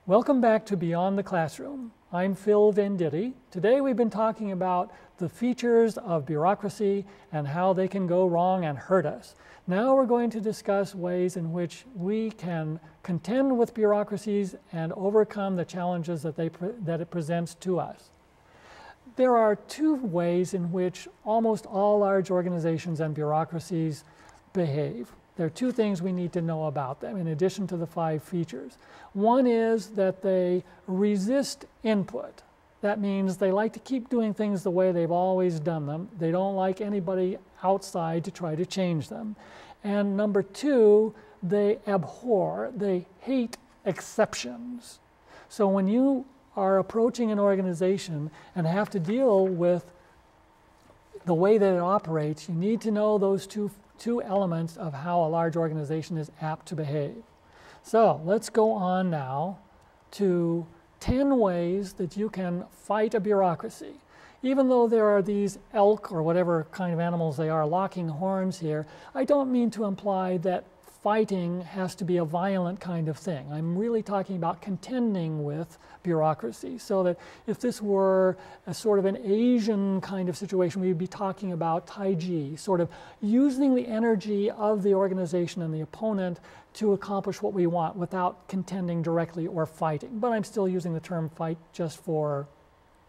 Welcome back to Beyond the Classroom. I'm Phil Venditti. Today we've been talking about the features of bureaucracy and how they can go wrong and hurt us. Now we're going to discuss ways in which we can contend with bureaucracies and overcome the challenges that it presents to us. There are two ways in which almost all large organizations and bureaucracies behave. There are two things we need to know about them in addition to the 5 features. One is that they resist input. That means they like to keep doing things the way they've always done them. They don't like anybody outside to try to change them. And number 2, they abhor, they hate exceptions. So when you are approaching an organization and have to deal with the way that it operates, you need to know those two elements of how a large organization is apt to behave. So let's go on now to 10 ways that you can fight a bureaucracy. Even though there are these elk or whatever kind of animals they are locking horns here, I don't mean to imply that fighting has to be a violent kind of thing. I'm really talking about contending with bureaucracy, so that if this were a sort of an Asian kind of situation, we'd be talking about Tai Chi, sort of using the energy of the organization and the opponent to accomplish what we want without contending directly or fighting. But I'm still using the term fight just for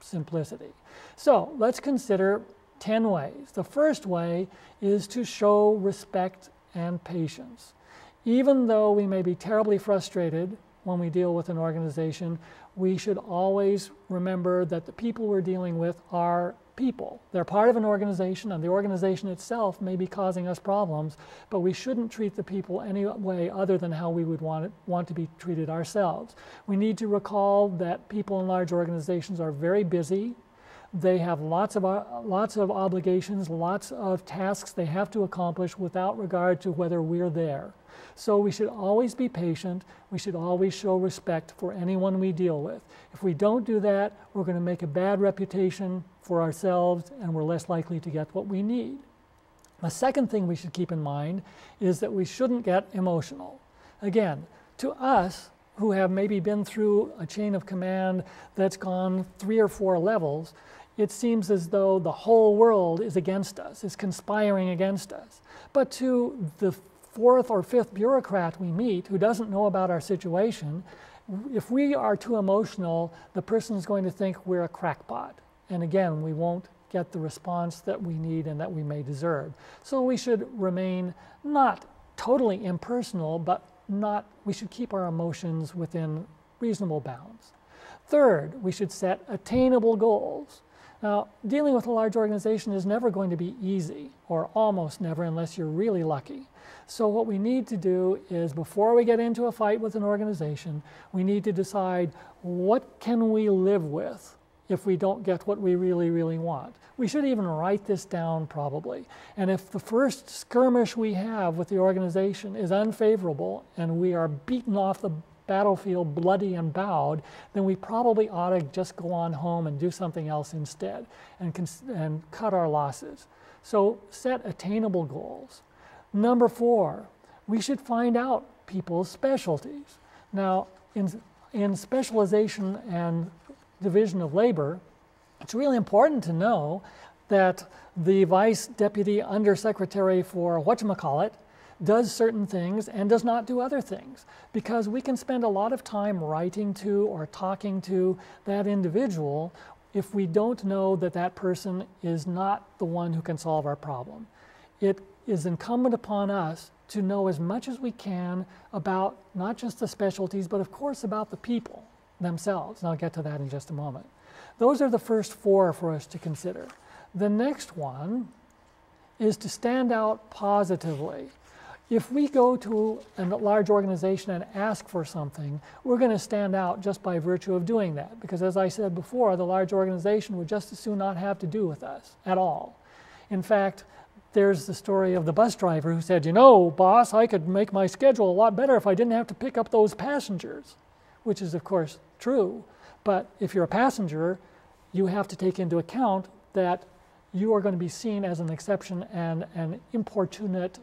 simplicity. So let's consider 10 ways. The first way is to show respect and patience. Even though we may be terribly frustrated when we deal with an organization, we should always remember that the people we're dealing with are people. They're part of an organization, and the organization itself may be causing us problems, but we shouldn't treat the people any way other than how we would want to be treated ourselves. We need to recall that people in large organizations are very busy. They have lots of obligations, lots of tasks they have to accomplish without regard to whether we're there. So we should always be patient. We should always show respect for anyone we deal with. If we don't do that, we're going to make a bad reputation for ourselves, and we're less likely to get what we need. The second thing we should keep in mind is that we shouldn't get emotional. Again, to us, who have maybe been through a chain of command that's gone 3 or 4 levels, it seems as though the whole world is against us, is conspiring against us. But to the 4th or 5th bureaucrat we meet who doesn't know about our situation, if we are too emotional, the person is going to think we're a crackpot. And again, we won't get the response that we need and that we may deserve. So we should remain not totally impersonal, but we should keep our emotions within reasonable bounds. Third, we should set attainable goals. Now, dealing with a large organization is never going to be easy, or almost never unless you're really lucky. So what we need to do is, before we get into a fight with an organization, we need to decide what can we live with if we don't get what we really, really want. We should even write this down probably. And if the first skirmish we have with the organization is unfavorable and we are beaten off the battlefield bloody and bowed, then we probably ought to just go on home and do something else instead and cut our losses. So set attainable goals. Number 4, we should find out people's specialties. Now, in specialization and division of labor, it's really important to know that the Vice Deputy Undersecretary for whatchamacallit does certain things and does not do other things, because we can spend a lot of time writing to or talking to that individual if we don't know that that person is not the one who can solve our problem. It is incumbent upon us to know as much as we can about not just the specialties, but of course about the people themselves. And I'll get to that in just a moment. Those are the first 4 for us to consider. The next one is to stand out positively. If we go to a large organization and ask for something, we're going to stand out just by virtue of doing that. Because as I said before, the large organization would just as soon not have to do with us at all. In fact, there's the story of the bus driver who said, "You know, boss, I could make my schedule a lot better if I didn't have to pick up those passengers," which is, of course, true. But if you're a passenger, you have to take into account that you are going to be seen as an exception and an importunate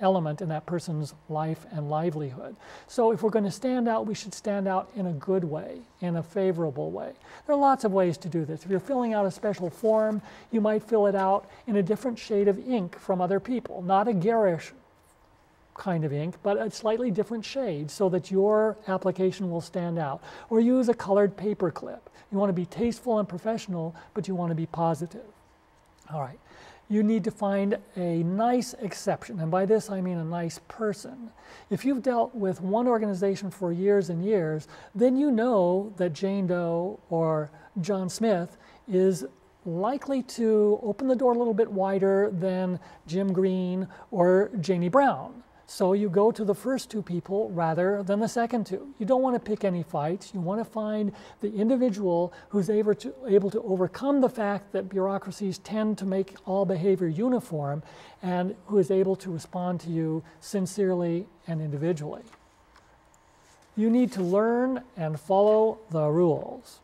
element in that person's life and livelihood. So if we're going to stand out, we should stand out in a good way, in a favorable way. There are lots of ways to do this. If you're filling out a special form, you might fill it out in a different shade of ink from other people, not a garish kind of ink, but a slightly different shade so that your application will stand out. Or use a colored paper clip. You want to be tasteful and professional, but you want to be positive. All right. You need to find a nice exception, and by this I mean a nice person. If you've dealt with one organization for years and years, then you know that Jane Doe or John Smith is likely to open the door a little bit wider than Jim Green or Janie Brown. So you go to the first two people rather than the second two. You don't want to pick any fights. You want to find the individual who's able to overcome the fact that bureaucracies tend to make all behavior uniform and who is able to respond to you sincerely and individually. You need to learn and follow the rules.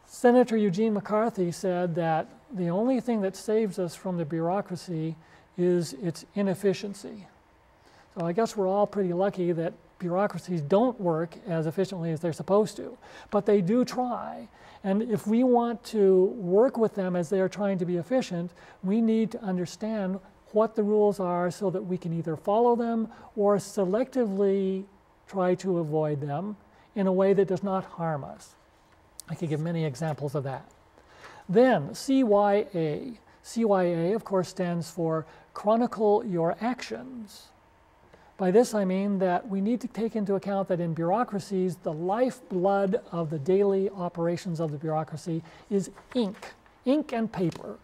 Senator Eugene McCarthy said that the only thing that saves us from the bureaucracy is its inefficiency. So I guess we're all pretty lucky that bureaucracies don't work as efficiently as they're supposed to, but they do try. And if we want to work with them as they are trying to be efficient, we need to understand what the rules are so that we can either follow them or selectively try to avoid them in a way that does not harm us. I could give many examples of that. Then CYA. CYA, of course, stands for Chronicle Your Actions. By this I mean that we need to take into account that in bureaucracies, the lifeblood of the daily operations of the bureaucracy is ink and paper.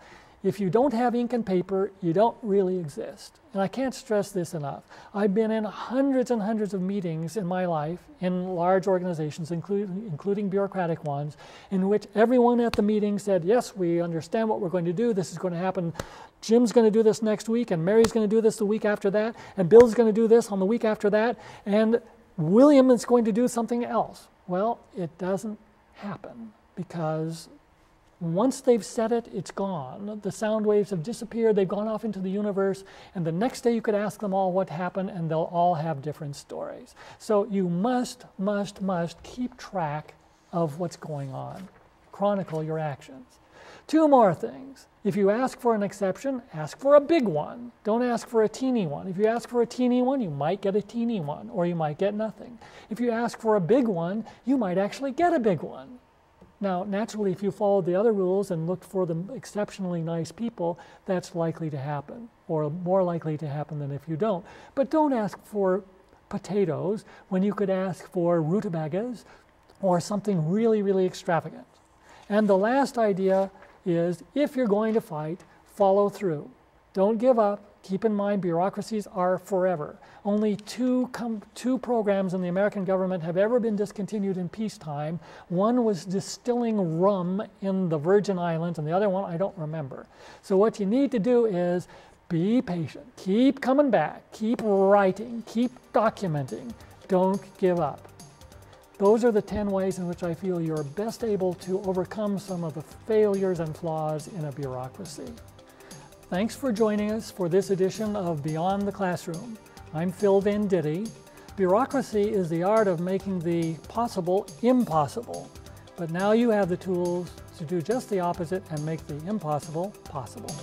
If you don't have ink and paper, you don't really exist. And I can't stress this enough. I've been in hundreds and hundreds of meetings in my life in large organizations, including bureaucratic ones, in which everyone at the meeting said, yes, we understand what we're going to do. This is going to happen. Jim's going to do this next week, and Mary's going to do this the week after that, and Bill's going to do this on the week after that, and William is going to do something else. Well, it doesn't happen because once they've said it, it's gone. The sound waves have disappeared, they've gone off into the universe, and the next day you could ask them all what happened, and they'll all have different stories. So you must keep track of what's going on. Chronicle your actions. Two more things. If you ask for an exception, ask for a big one. Don't ask for a teeny one. If you ask for a teeny one, you might get a teeny one, or you might get nothing. If you ask for a big one, you might actually get a big one. Now, naturally, if you followed the other rules and looked for the exceptionally nice people, that's likely to happen, or more likely to happen than if you don't. But don't ask for potatoes when you could ask for rutabagas or something really, really extravagant. And the last idea is, if you're going to fight, follow through. Don't give up. Keep in mind, bureaucracies are forever. Only two programs in the American government have ever been discontinued in peacetime. One was distilling rum in the Virgin Islands, and the other one I don't remember. So what you need to do is be patient. Keep coming back. Keep writing. Keep documenting. Don't give up. Those are the 10 ways in which I feel you're best able to overcome some of the failures and flaws in a bureaucracy. Thanks for joining us for this edition of Beyond the Classroom. I'm Phil Venditti. Bureaucracy is the art of making the possible impossible. But now you have the tools to do just the opposite and make the impossible possible.